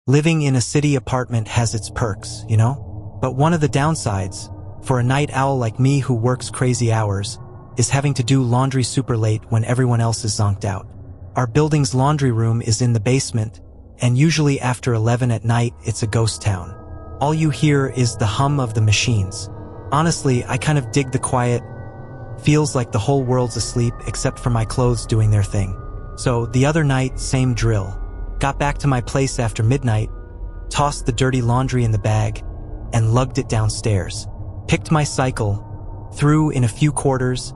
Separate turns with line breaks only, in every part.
Living in a city apartment has its perks, you know? But one of the downsides, for a night owl like me who works crazy hours, is having to do laundry super late when everyone else is zonked out. Our building's laundry room is in the basement, and usually after 11 at night, it's a ghost town. All you hear is the hum of the machines. Honestly, I kind of dig the quiet. Feels like the whole world's asleep except for my clothes doing their thing. So the other night, same drill. Got back to my place after midnight, tossed the dirty laundry in the bag, and lugged it downstairs. Picked my cycle, threw in a few quarters,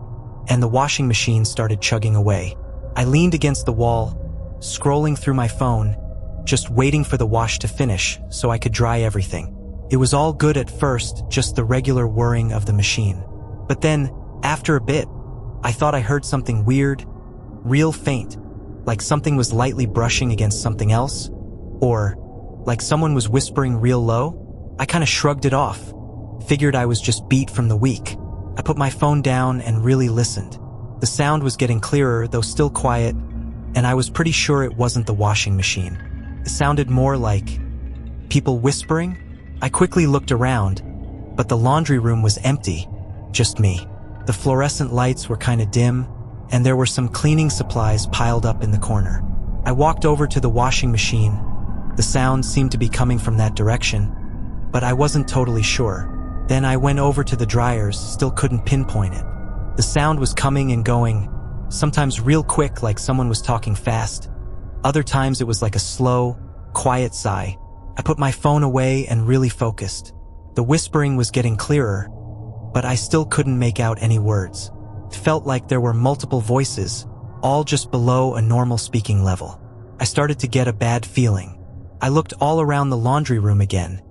and the washing machine started chugging away. I leaned against the wall, scrolling through my phone, just waiting for the wash to finish so I could dry everything. It was all good at first, just the regular whirring of the machine. But then, after a bit, I thought I heard something weird, real faint, like something was lightly brushing against something else, or like someone was whispering real low. I kind of shrugged it off, figured I was just beat from the week. I put my phone down and really listened. The sound was getting clearer, though still quiet, and I was pretty sure it wasn't the washing machine. It sounded more like people whispering. I quickly looked around, but the laundry room was empty, just me. The fluorescent lights were kind of dim, and there were some cleaning supplies piled up in the corner. I walked over to the washing machine. The sound seemed to be coming from that direction, but I wasn't totally sure. Then I went over to the dryers, still couldn't pinpoint it. The sound was coming and going, sometimes real quick like someone was talking fast. Other times it was like a slow, quiet sigh. I put my phone away and really focused. The whispering was getting clearer, but I still couldn't make out any words. It felt like there were multiple voices, all just below a normal speaking level. I started to get a bad feeling. I looked all around the laundry room again,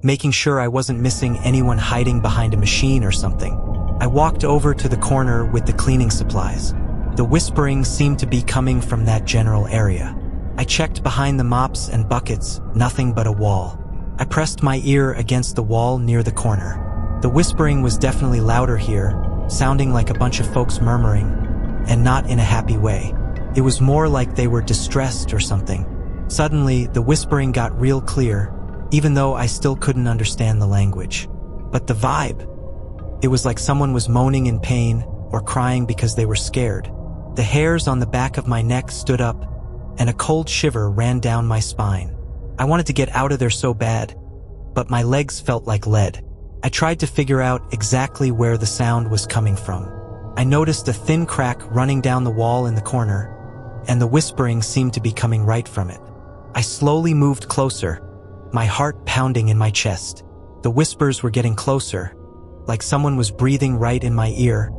making sure I wasn't missing anyone hiding behind a machine or something. I walked over to the corner with the cleaning supplies. The whispering seemed to be coming from that general area. I checked behind the mops and buckets, nothing but a wall. I pressed my ear against the wall near the corner. The whispering was definitely louder here, sounding like a bunch of folks murmuring, and not in a happy way. It was more like they were distressed or something. Suddenly, the whispering got real clear, even though I still couldn't understand the language. But the vibe, it was like someone was moaning in pain or crying because they were scared. The hairs on the back of my neck stood up, and a cold shiver ran down my spine. I wanted to get out of there so bad, but my legs felt like lead. I tried to figure out exactly where the sound was coming from. I noticed a thin crack running down the wall in the corner, and the whispering seemed to be coming right from it. I slowly moved closer, my heart pounding in my chest. The whispers were getting closer, like someone was breathing right in my ear,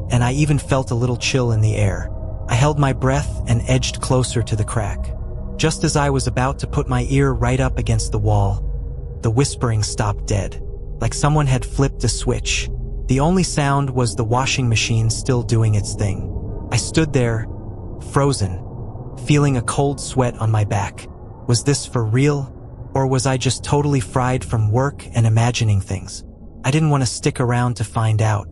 and I even felt a little chill in the air. I held my breath and edged closer to the crack. Just as I was about to put my ear right up against the wall, the whispering stopped dead, like someone had flipped a switch. The only sound was the washing machine still doing its thing. I stood there, frozen, feeling a cold sweat on my back. Was this for real, or was I just totally fried from work and imagining things? I didn't want to stick around to find out.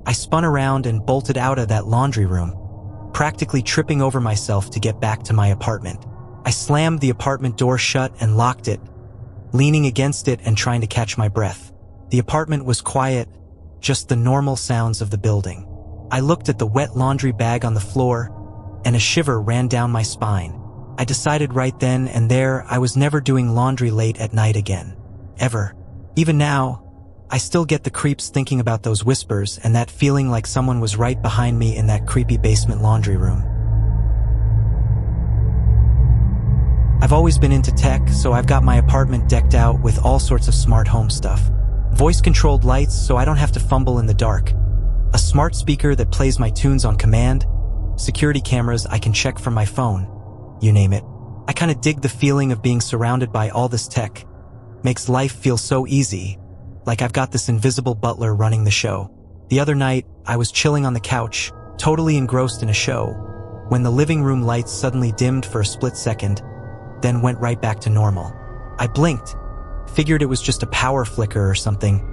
I spun around and bolted out of that laundry room, practically tripping over myself to get back to my apartment. I slammed the apartment door shut and locked it, leaning against it and trying to catch my breath. The apartment was quiet, just the normal sounds of the building. I looked at the wet laundry bag on the floor, and a shiver ran down my spine. I decided right then and there I was never doing laundry late at night again. Ever. Even now, I still get the creeps thinking about those whispers and that feeling like someone was right behind me in that creepy basement laundry room. I've always been into tech, so I've got my apartment decked out with all sorts of smart home stuff. Voice-controlled lights so I don't have to fumble in the dark. A smart speaker that plays my tunes on command. Security cameras I can check from my phone. You name it. I kind of dig the feeling of being surrounded by all this tech. Makes life feel so easy, like I've got this invisible butler running the show. The other night, I was chilling on the couch, totally engrossed in a show, when the living room lights suddenly dimmed for a split second, then went right back to normal. I blinked, figured it was just a power flicker or something,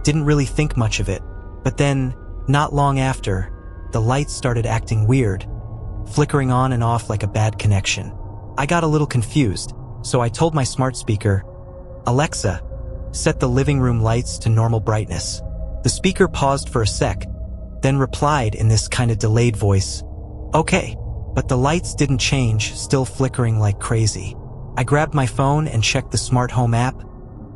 didn't really think much of it. But then, not long after, the lights started acting weird, flickering on and off like a bad connection. I got a little confused. So I told my smart speaker, "Alexa, set the living room lights to normal brightness." The speaker paused for a sec, then replied in this kind of delayed voice, "Okay." But the lights didn't change, still flickering like crazy. I grabbed my phone and checked the smart home app,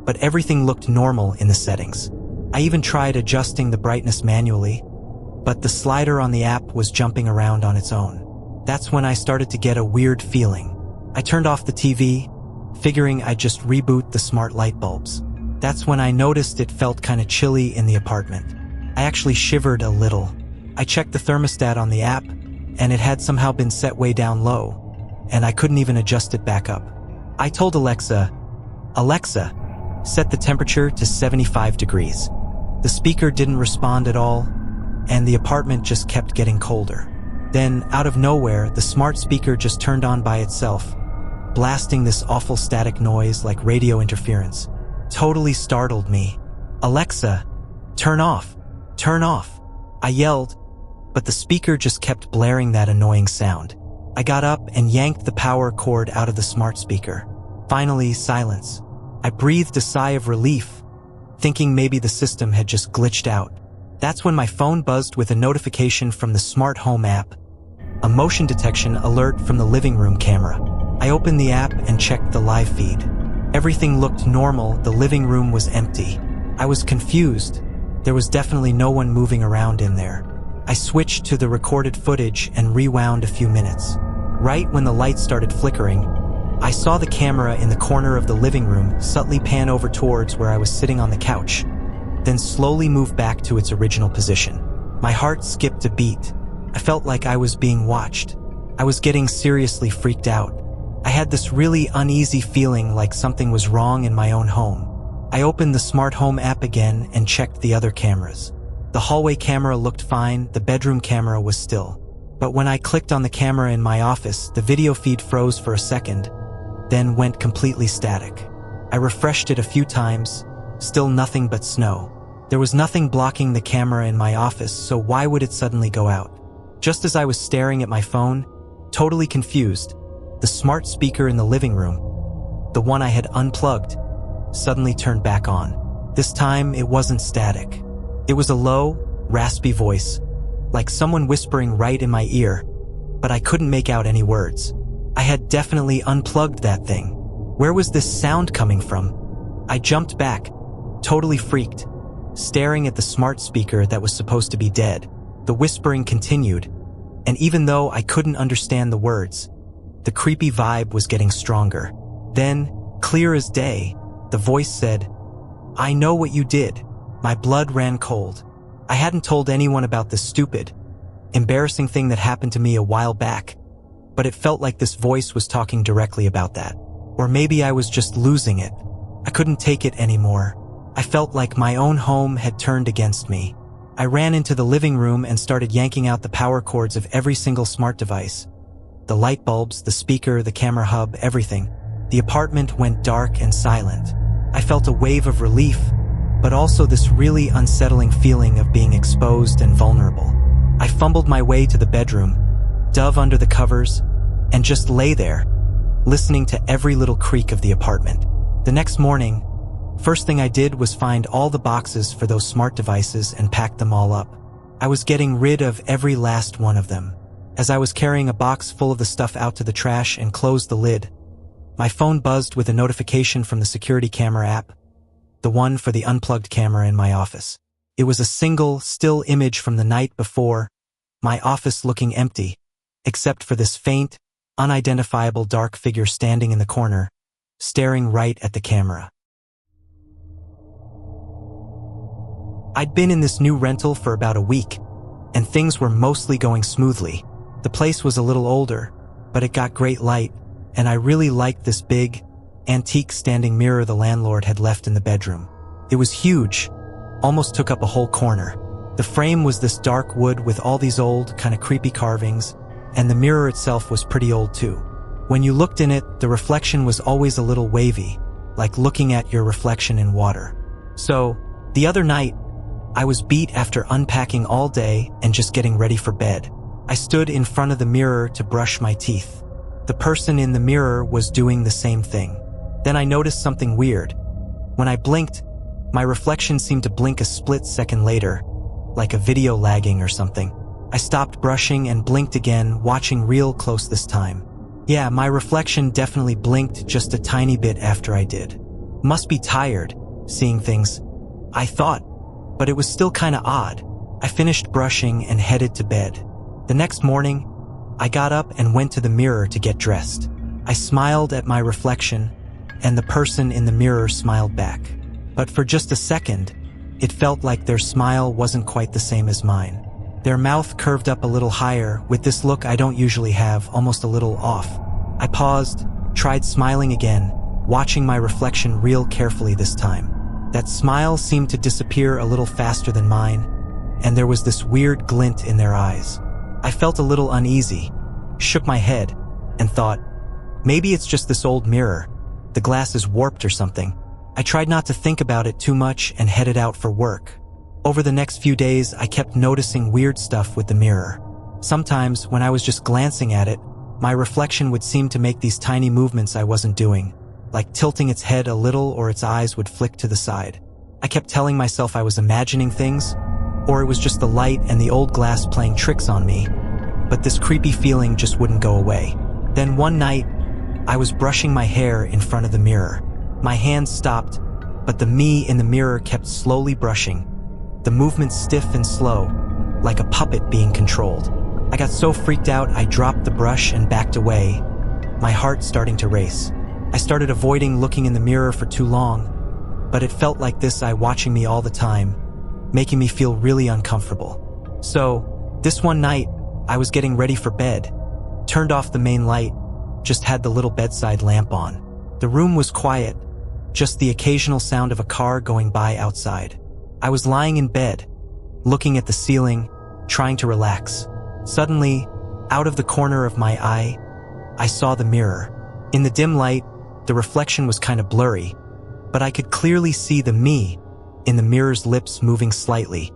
but everything looked normal in the settings. I even tried adjusting the brightness manually, but the slider on the app was jumping around on its own. That's when I started to get a weird feeling. I turned off the TV, figuring I'd just reboot the smart light bulbs. That's when I noticed it felt kind of chilly in the apartment. I actually shivered a little. I checked the thermostat on the app, and it had somehow been set way down low, and I couldn't even adjust it back up. I told Alexa, "Alexa, set the temperature to 75 degrees. The speaker didn't respond at all, and the apartment just kept getting colder. Then, out of nowhere, the smart speaker just turned on by itself, blasting this awful static noise like radio interference. Totally startled me. "Alexa, turn off, turn off," I yelled, but the speaker just kept blaring that annoying sound. I got up and yanked the power cord out of the smart speaker. Finally, silence. I breathed a sigh of relief, thinking maybe the system had just glitched out. That's when my phone buzzed with a notification from the smart home app, a motion detection alert from the living room camera. I opened the app and checked the live feed. Everything looked normal, the living room was empty. I was confused. There was definitely no one moving around in there. I switched to the recorded footage and rewound a few minutes. Right when the lights started flickering, I saw the camera in the corner of the living room subtly pan over towards where I was sitting on the couch, then slowly move back to its original position. My heart skipped a beat. I felt like I was being watched. I was getting seriously freaked out. I had this really uneasy feeling like something was wrong in my own home. I opened the smart home app again and checked the other cameras. The hallway camera looked fine, the bedroom camera was still. But when I clicked on the camera in my office, the video feed froze for a second, then went completely static. I refreshed it a few times, still nothing but snow. There was nothing blocking the camera in my office, so why would it suddenly go out? Just as I was staring at my phone, totally confused, the smart speaker in the living room, the one I had unplugged, suddenly turned back on. This time, it wasn't static. It was a low, raspy voice, like someone whispering right in my ear, but I couldn't make out any words. I had definitely unplugged that thing. Where was this sound coming from? I jumped back, totally freaked, staring at the smart speaker that was supposed to be dead. The whispering continued, and even though I couldn't understand the words, the creepy vibe was getting stronger. Then, clear as day, the voice said, "I know what you did." My blood ran cold. I hadn't told anyone about this stupid, embarrassing thing that happened to me a while back, but it felt like this voice was talking directly about that. Or maybe I was just losing it. I couldn't take it anymore. I felt like my own home had turned against me. I ran into the living room and started yanking out the power cords of every single smart device. The light bulbs, the speaker, the camera hub, everything. The apartment went dark and silent. I felt a wave of relief, but also this really unsettling feeling of being exposed and vulnerable. I fumbled my way to the bedroom, dove under the covers, and just lay there, listening to every little creak of the apartment. The next morning, first thing I did was find all the boxes for those smart devices and pack them all up. I was getting rid of every last one of them. As I was carrying a box full of the stuff out to the trash and closed the lid, my phone buzzed with a notification from the security camera app, the one for the unplugged camera in my office. It was a single, still image from the night before, my office looking empty, except for this faint, unidentifiable dark figure standing in the corner, staring right at the camera. I'd been in this new rental for about a week, and things were mostly going smoothly. The place was a little older, but it got great light, and I really liked this big, antique standing mirror the landlord had left in the bedroom. It was huge, almost took up a whole corner. The frame was this dark wood with all these old, kind of creepy carvings, and the mirror itself was pretty old too. When you looked in it, the reflection was always a little wavy, like looking at your reflection in water. So, the other night, I was beat after unpacking all day and just getting ready for bed. I stood in front of the mirror to brush my teeth. The person in the mirror was doing the same thing. Then I noticed something weird. When I blinked, my reflection seemed to blink a split second later, like a video lagging or something. I stopped brushing and blinked again, watching real close this time. Yeah, my reflection definitely blinked just a tiny bit after I did. Must be tired, seeing things, I thought, but it was still kinda odd. I finished brushing and headed to bed. The next morning, I got up and went to the mirror to get dressed. I smiled at my reflection, and the person in the mirror smiled back. But for just a second, it felt like their smile wasn't quite the same as mine. Their mouth curved up a little higher, with this look I don't usually have, almost a little off. I paused, tried smiling again, watching my reflection real carefully this time. That smile seemed to disappear a little faster than mine, and there was this weird glint in their eyes. I felt a little uneasy, shook my head, and thought, maybe it's just this old mirror. The glass is warped or something. I tried not to think about it too much and headed out for work. Over the next few days, I kept noticing weird stuff with the mirror. Sometimes, when I was just glancing at it, my reflection would seem to make these tiny movements I wasn't doing, like tilting its head a little or its eyes would flick to the side. I kept telling myself I was imagining things, or it was just the light and the old glass playing tricks on me, but this creepy feeling just wouldn't go away. Then one night, I was brushing my hair in front of the mirror. My hands stopped, but the me in the mirror kept slowly brushing, the movement stiff and slow, like a puppet being controlled. I got so freaked out I dropped the brush and backed away, my heart starting to race. I started avoiding looking in the mirror for too long, but it felt like this eye watching me all the time, making me feel really uncomfortable. So, this one night, I was getting ready for bed, turned off the main light, just had the little bedside lamp on. The room was quiet, just the occasional sound of a car going by outside. I was lying in bed, looking at the ceiling, trying to relax. Suddenly, out of the corner of my eye, I saw the mirror. In the dim light, the reflection was kind of blurry, but I could clearly see the me in the mirror's lips moving slightly,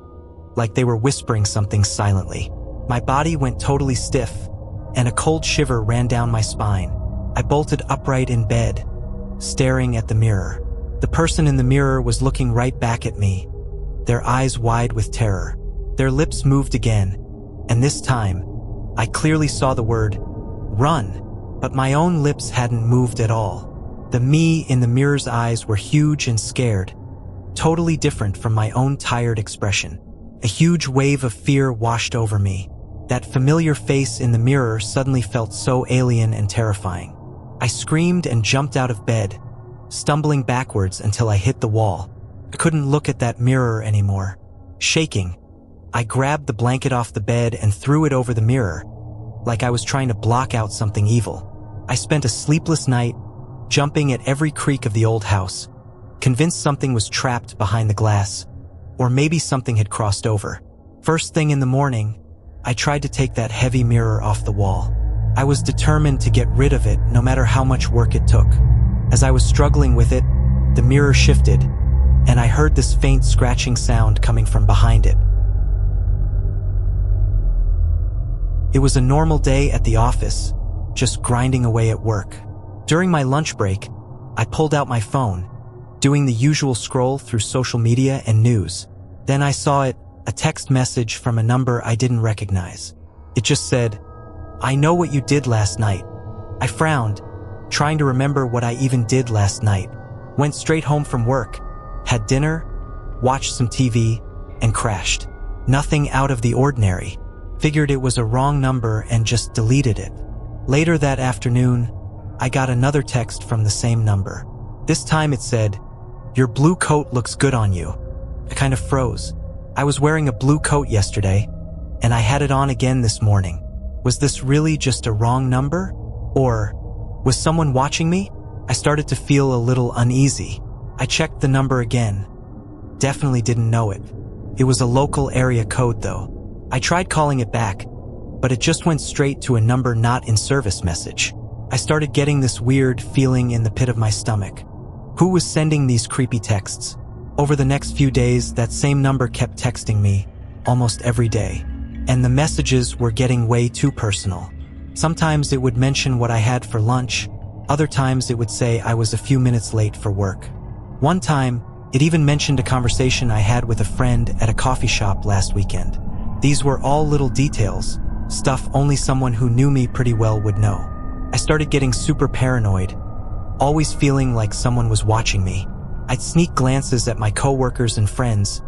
like they were whispering something silently. My body went totally stiff, and a cold shiver ran down my spine. I bolted upright in bed, staring at the mirror. The person in the mirror was looking right back at me, their eyes wide with terror. Their lips moved again, and this time, I clearly saw the word, "Run," but my own lips hadn't moved at all. The me in the mirror's eyes were huge and scared, totally different from my own tired expression. A huge wave of fear washed over me. That familiar face in the mirror suddenly felt so alien and terrifying. I screamed and jumped out of bed, stumbling backwards until I hit the wall. I couldn't look at that mirror anymore. Shaking, I grabbed the blanket off the bed and threw it over the mirror, like I was trying to block out something evil. I spent a sleepless night, jumping at every creak of the old house, convinced something was trapped behind the glass, or maybe something had crossed over. First thing in the morning, I tried to take that heavy mirror off the wall. I was determined to get rid of it no matter how much work it took. As I was struggling with it, the mirror shifted, and I heard this faint scratching sound coming from behind it. It was a normal day at the office, just grinding away at work. During my lunch break, I pulled out my phone, doing the usual scroll through social media and news. Then I saw it, a text message from a number I didn't recognize. It just said, "I know what you did last night." I frowned, trying to remember what I even did last night. Went straight home from work, had dinner, watched some TV, and crashed. Nothing out of the ordinary. Figured it was a wrong number and just deleted it. Later that afternoon, I got another text from the same number. This time it said, "Your blue coat looks good on you." I kind of froze. I was wearing a blue coat yesterday, and I had it on again this morning. Was this really just a wrong number? Or was someone watching me? I started to feel a little uneasy. I checked the number again. Definitely didn't know it. It was a local area code though. I tried calling it back, but it just went straight to a number not in service message. I started getting this weird feeling in the pit of my stomach. Who was sending these creepy texts? Over the next few days, that same number kept texting me, almost every day. And the messages were getting way too personal. Sometimes it would mention what I had for lunch, Other times it would say I was a few minutes late for work. One time, it even mentioned a conversation I had with a friend at a coffee shop last weekend. These were all little details, stuff only someone who knew me pretty well would know. I started getting super paranoid, always feeling like someone was watching me. I'd sneak glances at my coworkers and friends,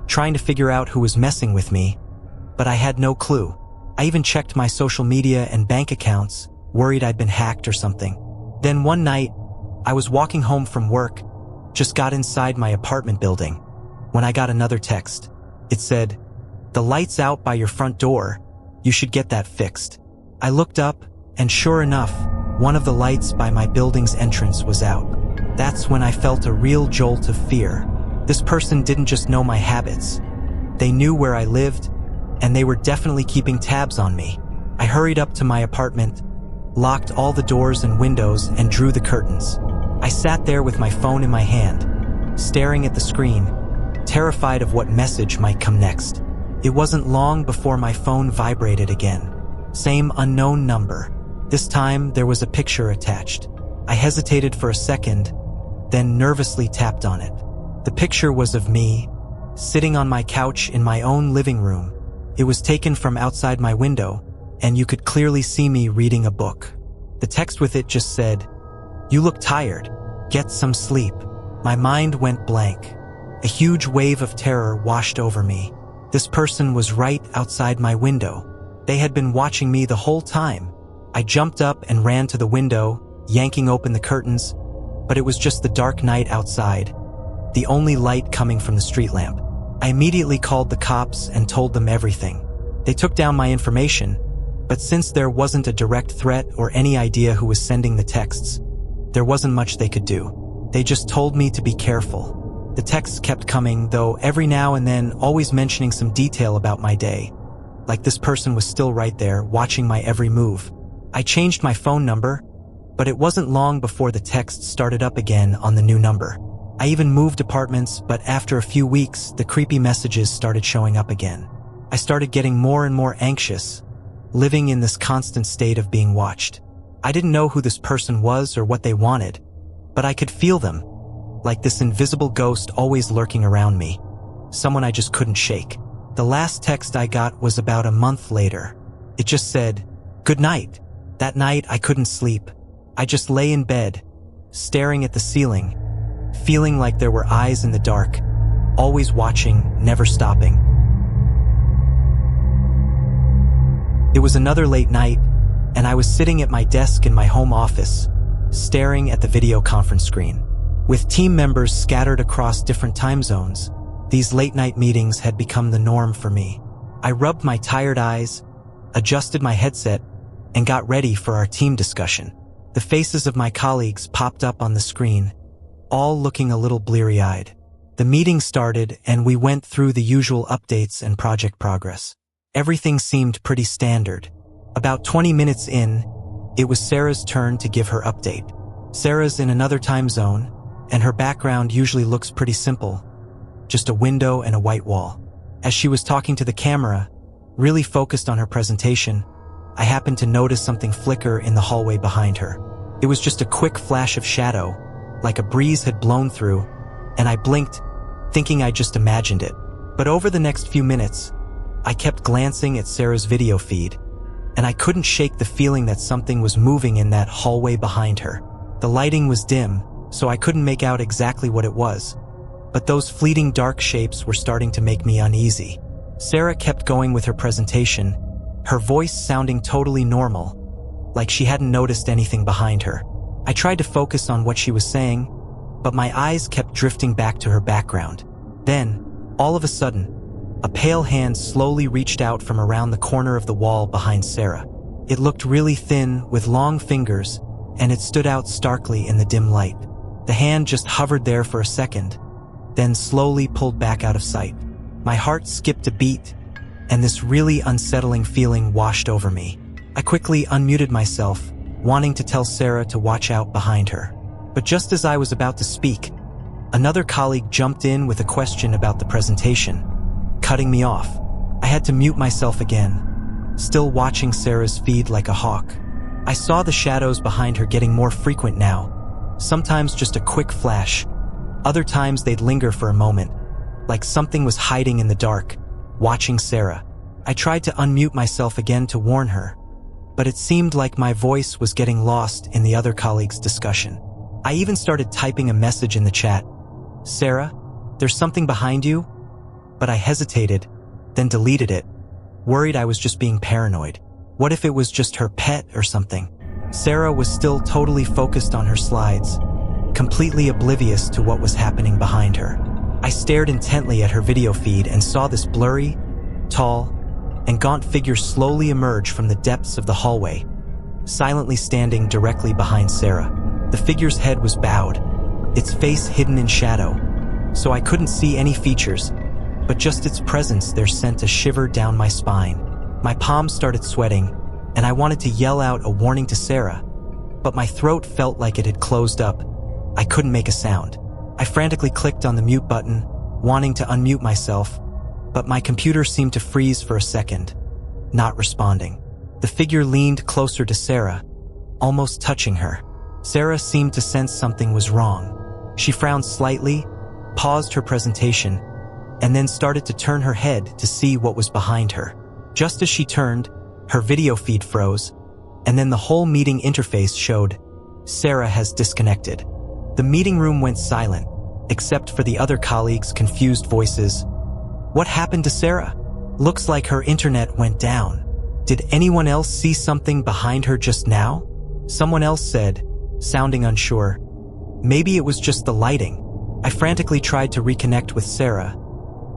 trying to figure out who was messing with me, but I had no clue. I even checked my social media and bank accounts, worried I'd been hacked or something. Then one night, I was walking home from work, just got inside my apartment building, when I got another text. It said, "The light's out by your front door. You should get that fixed." I looked up, and sure enough, one of the lights by my building's entrance was out. That's when I felt a real jolt of fear. This person didn't just know my habits. They knew where I lived, and they were definitely keeping tabs on me. I hurried up to my apartment, locked all the doors and windows, and drew the curtains. I sat there with my phone in my hand, staring at the screen, terrified of what message might come next. It wasn't long before my phone vibrated again. Same unknown number. This time, there was a picture attached. I hesitated for a second, then nervously tapped on it. The picture was of me, sitting on my couch in my own living room. It was taken from outside my window, and you could clearly see me reading a book. The text with it just said, "You look tired. Get some sleep." My mind went blank. A huge wave of terror washed over me. This person was right outside my window. They had been watching me the whole time. I jumped up and ran to the window, yanking open the curtains, but it was just the dark night outside, the only light coming from the street lamp. I immediately called the cops and told them everything. They took down my information, but since there wasn't a direct threat or any idea who was sending the texts, there wasn't much they could do. They just told me to be careful. The texts kept coming, though every now and then always mentioning some detail about my day, like this person was still right there, watching my every move. I changed my phone number, but it wasn't long before the texts started up again on the new number. I even moved apartments, but after a few weeks, the creepy messages started showing up again. I started getting more and more anxious, living in this constant state of being watched. I didn't know who this person was or what they wanted, but I could feel them, like this invisible ghost always lurking around me, someone I just couldn't shake. The last text I got was about a month later. It just said, "Good night." That night, I couldn't sleep. I just lay in bed, staring at the ceiling, feeling like there were eyes in the dark, always watching, never stopping. It was another late night, and I was sitting at my desk in my home office, staring at the video conference screen. With team members scattered across different time zones, these late-night meetings had become the norm for me. I rubbed my tired eyes, adjusted my headset, and got ready for our team discussion. The faces of my colleagues popped up on the screen, all looking a little bleary-eyed. The meeting started, and we went through the usual updates and project progress. Everything seemed pretty standard. About 20 minutes in, it was Sarah's turn to give her update. Sarah's in another time zone, and her background usually looks pretty simple, just a window and a white wall. As she was talking to the camera, really focused on her presentation, I happened to notice something flicker in the hallway behind her. It was just a quick flash of shadow, like a breeze had blown through, and I blinked, thinking I just imagined it. But over the next few minutes, I kept glancing at Sarah's video feed, and I couldn't shake the feeling that something was moving in that hallway behind her. The lighting was dim, so I couldn't make out exactly what it was, but those fleeting dark shapes were starting to make me uneasy. Sarah kept going with her presentation, her voice sounding totally normal, like she hadn't noticed anything behind her. I tried to focus on what she was saying, but my eyes kept drifting back to her background. Then, all of a sudden, a pale hand slowly reached out from around the corner of the wall behind Sarah. It looked really thin, with long fingers, and it stood out starkly in the dim light. The hand just hovered there for a second, then slowly pulled back out of sight. My heart skipped a beat, and this really unsettling feeling washed over me. I quickly unmuted myself, wanting to tell Sarah to watch out behind her. But just as I was about to speak, another colleague jumped in with a question about the presentation, cutting me off. I had to mute myself again, still watching Sarah's feed like a hawk. I saw the shadows behind her getting more frequent now, sometimes just a quick flash. Other times they'd linger for a moment, like something was hiding in the dark, watching Sarah. I tried to unmute myself again to warn her, but it seemed like my voice was getting lost in the other colleagues' discussion. I even started typing a message in the chat. "Sarah, there's something behind you?" But I hesitated, then deleted it, worried I was just being paranoid. What if it was just her pet or something? Sarah was still totally focused on her slides, completely oblivious to what was happening behind her. I stared intently at her video feed and saw this blurry, tall, and gaunt figure slowly emerge from the depths of the hallway, silently standing directly behind Sarah. The figure's head was bowed, its face hidden in shadow, so I couldn't see any features, but just its presence there sent a shiver down my spine. My palms started sweating, and I wanted to yell out a warning to Sarah, but my throat felt like it had closed up. I couldn't make a sound. I frantically clicked on the mute button, wanting to unmute myself, but my computer seemed to freeze for a second, not responding. The figure leaned closer to Sarah, almost touching her. Sarah seemed to sense something was wrong. She frowned slightly, paused her presentation, and then started to turn her head to see what was behind her. Just as she turned, her video feed froze, and then the whole meeting interface showed, "Sarah has disconnected." The meeting room went silent, except for the other colleagues' confused voices. "What happened to Sarah? Looks like her internet went down. Did anyone else see something behind her just now?" Someone else said, sounding unsure. "Maybe it was just the lighting." I frantically tried to reconnect with Sarah,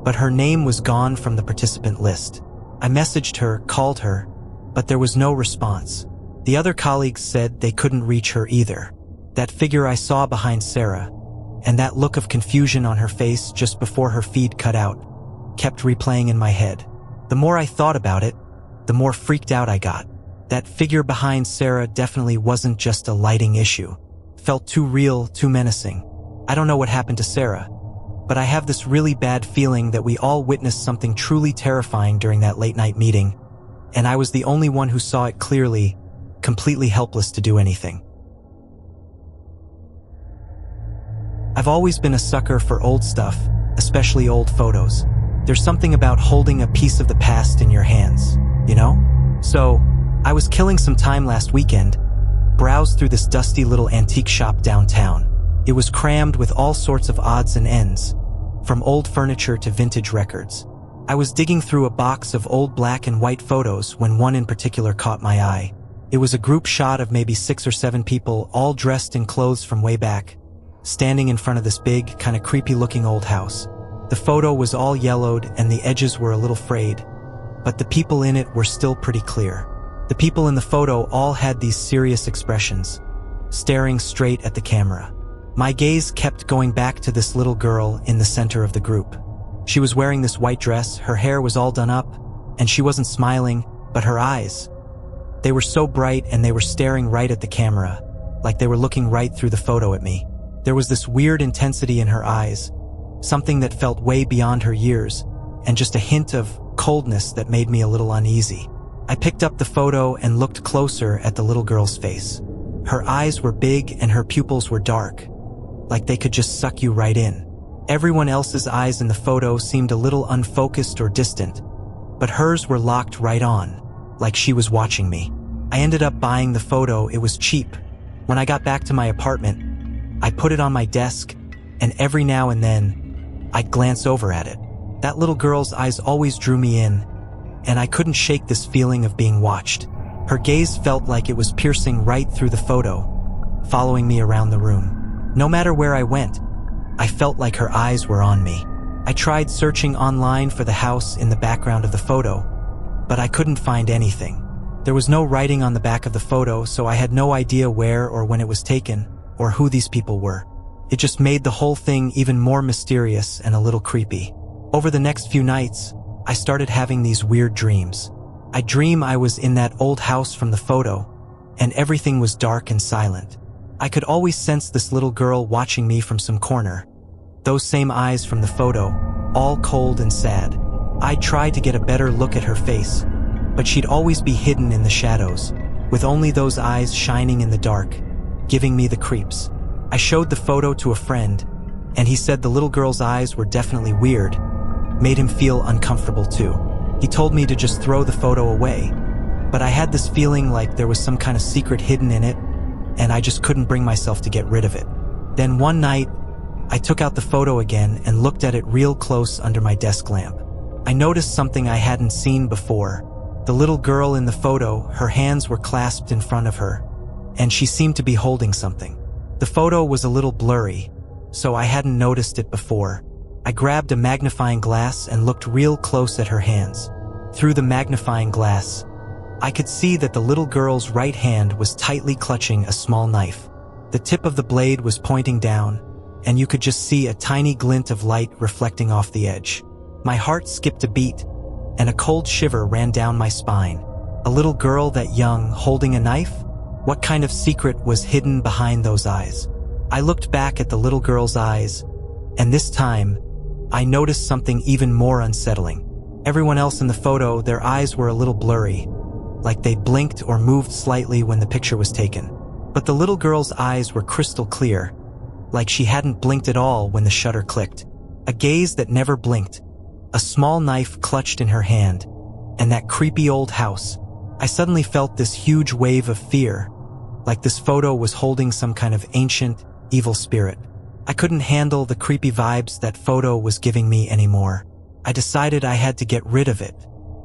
but her name was gone from the participant list. I messaged her, called her, but there was no response. The other colleagues said they couldn't reach her either. That figure I saw behind Sarah, and that look of confusion on her face just before her feed cut out, kept replaying in my head. The more I thought about it, the more freaked out I got. That figure behind Sarah definitely wasn't just a lighting issue. Felt too real, too menacing. I don't know what happened to Sarah, but I have this really bad feeling that we all witnessed something truly terrifying during that late-night meeting, and I was the only one who saw it clearly, completely helpless to do anything. I've always been a sucker for old stuff, especially old photos. There's something about holding a piece of the past in your hands, you know? So, I was killing some time last weekend, browsed through this dusty little antique shop downtown. It was crammed with all sorts of odds and ends, from old furniture to vintage records. I was digging through a box of old black and white photos when one in particular caught my eye. It was a group shot of maybe 6 or 7 people, all dressed in clothes from way back, standing in front of this big, kind of creepy-looking old house. The photo was all yellowed and the edges were a little frayed, but the people in it were still pretty clear. The people in the photo all had these serious expressions, staring straight at the camera. My gaze kept going back to this little girl in the center of the group. She was wearing this white dress, her hair was all done up, and she wasn't smiling, but her eyes. They were so bright and they were staring right at the camera, like they were looking right through the photo at me. There was this weird intensity in her eyes, something that felt way beyond her years, and just a hint of coldness that made me a little uneasy. I picked up the photo and looked closer at the little girl's face. Her eyes were big and her pupils were dark, like they could just suck you right in. Everyone else's eyes in the photo seemed a little unfocused or distant, but hers were locked right on, like she was watching me. I ended up buying the photo. It was cheap. When I got back to my apartment, I put it on my desk, and every now and then, I'd glance over at it. That little girl's eyes always drew me in, and I couldn't shake this feeling of being watched. Her gaze felt like it was piercing right through the photo, following me around the room. No matter where I went, I felt like her eyes were on me. I tried searching online for the house in the background of the photo, but I couldn't find anything. There was no writing on the back of the photo, so I had no idea where or when it was taken, or who these people were. It just made the whole thing even more mysterious and a little creepy. Over the next few nights, I started having these weird dreams. I'd dream I was in that old house from the photo, and everything was dark and silent. I could always sense this little girl watching me from some corner. Those same eyes from the photo, all cold and sad. I'd try to get a better look at her face, but she'd always be hidden in the shadows, with only those eyes shining in the dark, giving me the creeps. I showed the photo to a friend, and he said the little girl's eyes were definitely weird, made him feel uncomfortable too. He told me to just throw the photo away, but I had this feeling like there was some kind of secret hidden in it, and I just couldn't bring myself to get rid of it. Then one night, I took out the photo again and looked at it real close under my desk lamp. I noticed something I hadn't seen before. The little girl in the photo, her hands were clasped in front of her, and she seemed to be holding something. The photo was a little blurry, so I hadn't noticed it before. I grabbed a magnifying glass and looked real close at her hands. Through the magnifying glass, I could see that the little girl's right hand was tightly clutching a small knife. The tip of the blade was pointing down, and you could just see a tiny glint of light reflecting off the edge. My heart skipped a beat, and a cold shiver ran down my spine. A little girl that young, holding a knife? What kind of secret was hidden behind those eyes? I looked back at the little girl's eyes, and this time, I noticed something even more unsettling. Everyone else in the photo, their eyes were a little blurry, like they blinked or moved slightly when the picture was taken. But the little girl's eyes were crystal clear, like she hadn't blinked at all when the shutter clicked. A gaze that never blinked, a small knife clutched in her hand, and that creepy old house. I suddenly felt this huge wave of fear, like this photo was holding some kind of ancient, evil spirit. I couldn't handle the creepy vibes that photo was giving me anymore. I decided I had to get rid of it.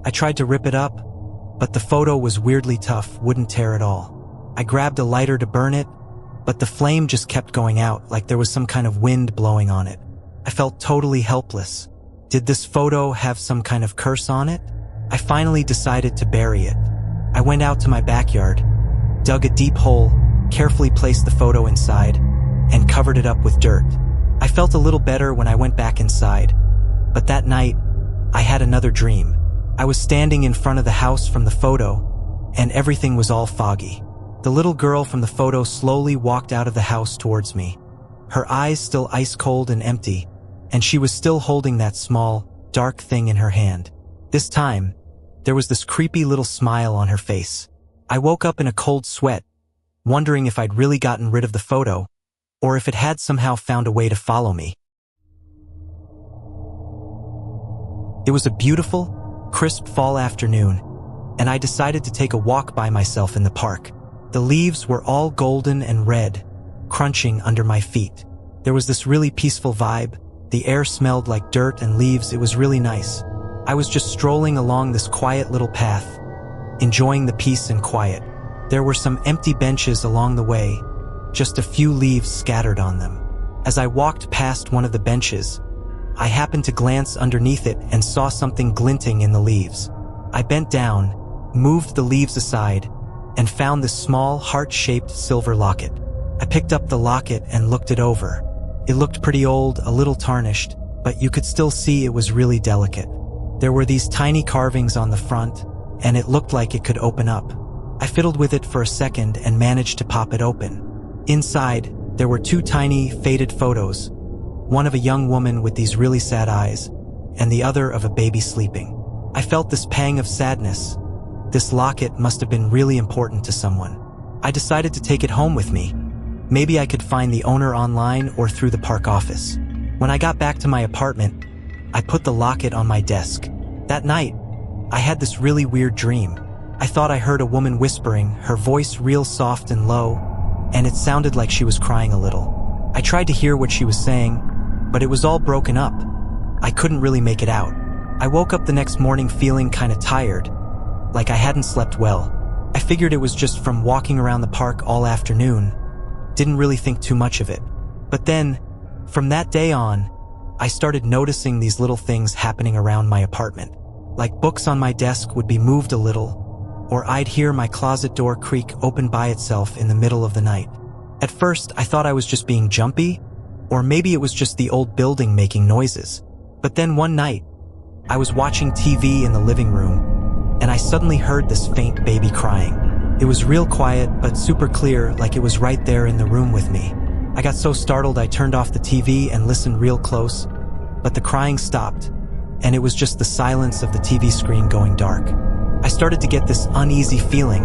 I tried to rip it up, but the photo was weirdly tough, wouldn't tear at all. I grabbed a lighter to burn it, but the flame just kept going out like there was some kind of wind blowing on it. I felt totally helpless. Did this photo have some kind of curse on it? I finally decided to bury it. I went out to my backyard, dug a deep hole, carefully placed the photo inside, and covered it up with dirt. I felt a little better when I went back inside, but that night, I had another dream. I was standing in front of the house from the photo, and everything was all foggy. The little girl from the photo slowly walked out of the house towards me, her eyes still ice cold and empty, and she was still holding that small, dark thing in her hand. This time, there was this creepy little smile on her face. I woke up in a cold sweat, wondering if I'd really gotten rid of the photo, or if it had somehow found a way to follow me. It was a beautiful, crisp fall afternoon, and I decided to take a walk by myself in the park. The leaves were all golden and red, crunching under my feet. There was this really peaceful vibe. The air smelled like dirt and leaves. It was really nice. I was just strolling along this quiet little path, enjoying the peace and quiet. There were some empty benches along the way, just a few leaves scattered on them. As I walked past one of the benches, I happened to glance underneath it and saw something glinting in the leaves. I bent down, moved the leaves aside, and found this small, heart-shaped silver locket. I picked up the locket and looked it over. It looked pretty old, a little tarnished, but you could still see it was really delicate. There were these tiny carvings on the front, and it looked like it could open up. I fiddled with it for a second and managed to pop it open. Inside, there were two tiny, faded photos, one of a young woman with these really sad eyes, and the other of a baby sleeping. I felt this pang of sadness. This locket must have been really important to someone. I decided to take it home with me. Maybe I could find the owner online or through the park office. When I got back to my apartment, I put the locket on my desk. That night, I had this really weird dream. I thought I heard a woman whispering, her voice real soft and low, and it sounded like she was crying a little. I tried to hear what she was saying, but it was all broken up. I couldn't really make it out. I woke up the next morning feeling kinda tired, like I hadn't slept well. I figured it was just from walking around the park all afternoon. Didn't really think too much of it. But then, from that day on, I started noticing these little things happening around my apartment. Like books on my desk would be moved a little, or I'd hear my closet door creak open by itself in the middle of the night. At first, I thought I was just being jumpy, or maybe it was just the old building making noises. But then one night, I was watching TV in the living room, and I suddenly heard this faint baby crying. It was real quiet, but super clear, like it was right there in the room with me. I got so startled I turned off the TV and listened real close, but the crying stopped, and it was just the silence of the TV screen going dark. I started to get this uneasy feeling,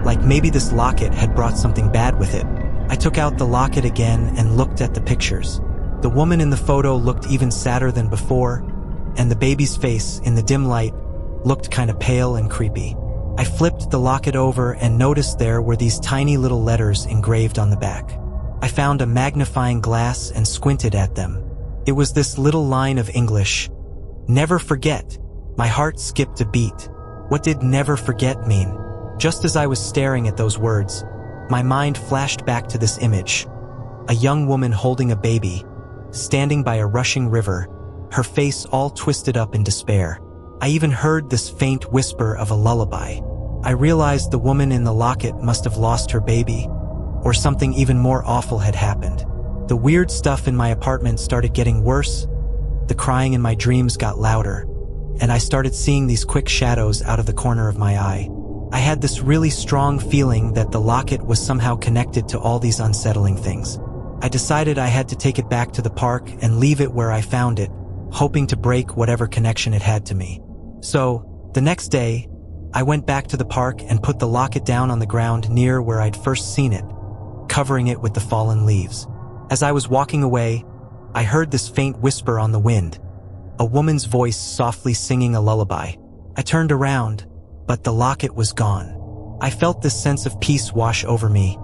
like maybe this locket had brought something bad with it. I took out the locket again and looked at the pictures. The woman in the photo looked even sadder than before, and the baby's face, in the dim light, looked kind of pale and creepy. I flipped the locket over and noticed there were these tiny little letters engraved on the back. I found a magnifying glass and squinted at them. It was this little line of English: "Never forget." My heart skipped a beat. What did "never forget" mean? Just as I was staring at those words, my mind flashed back to this image. A young woman holding a baby, standing by a rushing river, her face all twisted up in despair. I even heard this faint whisper of a lullaby. I realized the woman in the locket must have lost her baby, or something even more awful had happened. The weird stuff in my apartment started getting worse, the crying in my dreams got louder, and I started seeing these quick shadows out of the corner of my eye. I had this really strong feeling that the locket was somehow connected to all these unsettling things. I decided I had to take it back to the park and leave it where I found it, hoping to break whatever connection it had to me. So, the next day, I went back to the park and put the locket down on the ground near where I'd first seen it, covering it with the fallen leaves. As I was walking away, I heard this faint whisper on the wind, a woman's voice softly singing a lullaby. I turned around, but the locket was gone. I felt this sense of peace wash over me,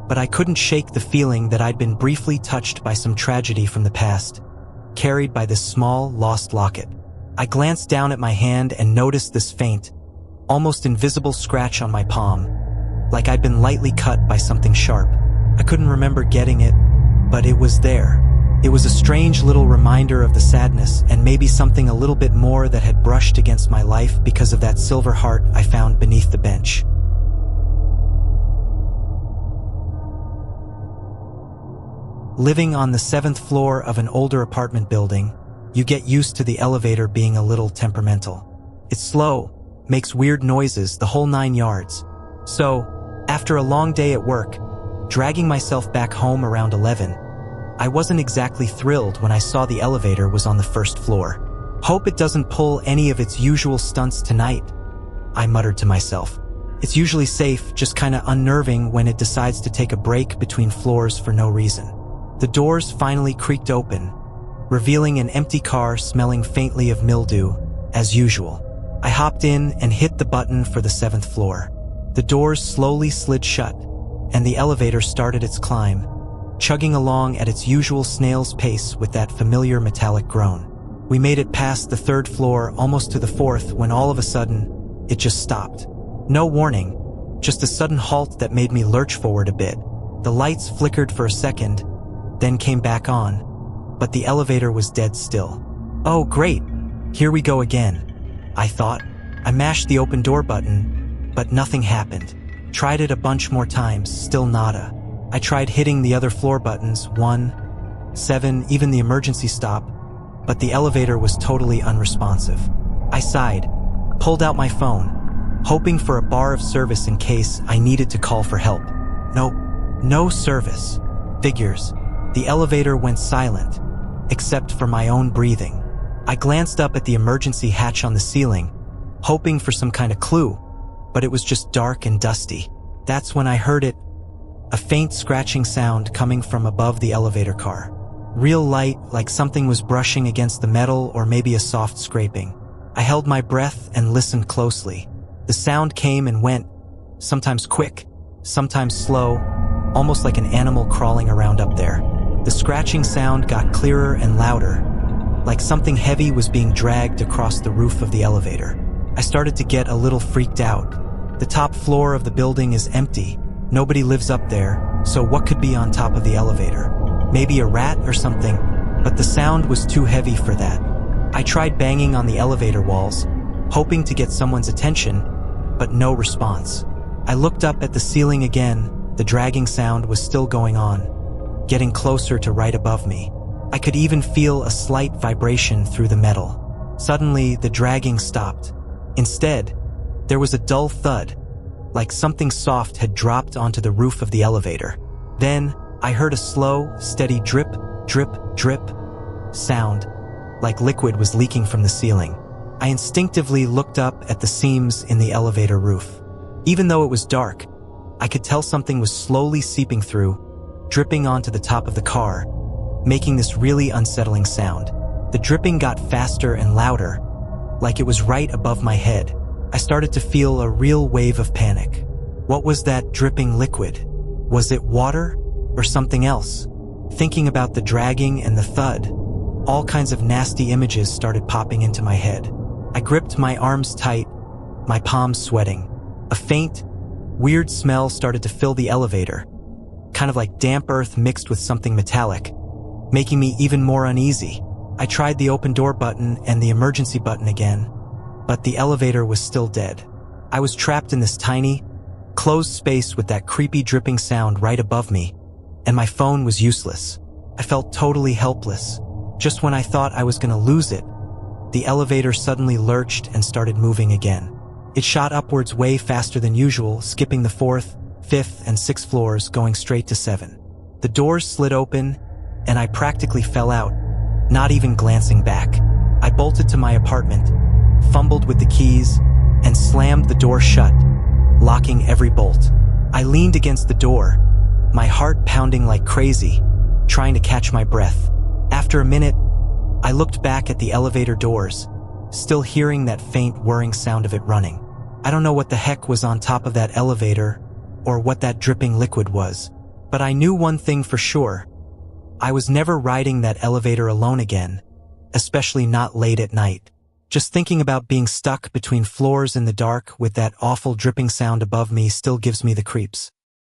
but I couldn't shake the feeling that I'd been briefly touched by some tragedy from the past, carried by this small, lost locket. I glanced down at my hand and noticed this faint, almost invisible scratch on my palm, like I'd been lightly cut by something sharp. I couldn't remember getting it, but it was there. It was a strange little reminder of the sadness and maybe something a little bit more that had brushed against my life because of that silver heart I found beneath the bench. Living on the 7th floor of an older apartment building, you get used to the elevator being a little temperamental. It's slow, makes weird noises, the whole 9 yards. So, after a long day at work, dragging myself back home around 11, I wasn't exactly thrilled when I saw the elevator was on the 1st floor. Hope it doesn't pull any of its usual stunts tonight, I muttered to myself. It's usually safe, just kinda unnerving when it decides to take a break between floors for no reason. The doors finally creaked open, revealing an empty car smelling faintly of mildew, as usual. I hopped in and hit the button for the 7th floor. The doors slowly slid shut, and the elevator started its climb, chugging along at its usual snail's pace with that familiar metallic groan. We made it past the 3rd floor, almost to the 4th, when all of a sudden, it just stopped. No warning, just a sudden halt that made me lurch forward a bit. The lights flickered for a second, then came back on, but the elevator was dead still. Oh great, here we go again, I thought. I mashed the open door button, but nothing happened. Tried it a bunch more times, still nada. I tried hitting the other floor buttons, 1, 7, even the emergency stop, but the elevator was totally unresponsive. I sighed, pulled out my phone, hoping for a bar of service in case I needed to call for help. Nope, no service. Figures. The elevator went silent, except for my own breathing. I glanced up at the emergency hatch on the ceiling, hoping for some kind of clue, but it was just dark and dusty. That's when I heard it, a faint scratching sound coming from above the elevator car. Real light, like something was brushing against the metal or maybe a soft scraping. I held my breath and listened closely. The sound came and went, sometimes quick, sometimes slow, almost like an animal crawling around up there. The scratching sound got clearer and louder, like something heavy was being dragged across the roof of the elevator. I started to get a little freaked out. The top floor of the building is empty. Nobody lives up there, so what could be on top of the elevator? Maybe a rat or something, but the sound was too heavy for that. I tried banging on the elevator walls, hoping to get someone's attention, but no response. I looked up at the ceiling again. The dragging sound was still going on, getting closer to right above me. I could even feel a slight vibration through the metal. Suddenly, the dragging stopped. Instead, there was a dull thud, like something soft had dropped onto the roof of the elevator. Then, I heard a slow, steady drip, drip, drip sound, like liquid was leaking from the ceiling. I instinctively looked up at the seams in the elevator roof. Even though it was dark, I could tell something was slowly seeping through, dripping onto the top of the car, making this really unsettling sound. The dripping got faster and louder, like it was right above my head. I started to feel a real wave of panic. What was that dripping liquid? Was it water or something else? Thinking about the dragging and the thud, all kinds of nasty images started popping into my head. I gripped my arms tight, my palms sweating. A faint, weird smell started to fill the elevator, kind of like damp earth mixed with something metallic, making me even more uneasy. I tried the open door button and the emergency button again, but the elevator was still dead. I was trapped in this tiny, closed space with that creepy dripping sound right above me, and my phone was useless. I felt totally helpless. Just when I thought I was going to lose it, the elevator suddenly lurched and started moving again. It shot upwards way faster than usual, skipping the 4th, 5th, and 6th floors, going straight to 7. The doors slid open, and I practically fell out, not even glancing back. I bolted to my apartment, fumbled with the keys, and slammed the door shut, locking every bolt. I leaned against the door, my heart pounding like crazy, trying to catch my breath. After a minute, I looked back at the elevator doors, still hearing that faint whirring sound of it running. I don't know what the heck was on top of that elevator or what that dripping liquid was, but I knew one thing for sure. I was never riding that elevator alone again, especially not late at night. Just thinking about being stuck between floors in the dark with that awful dripping sound above me still gives me the creeps.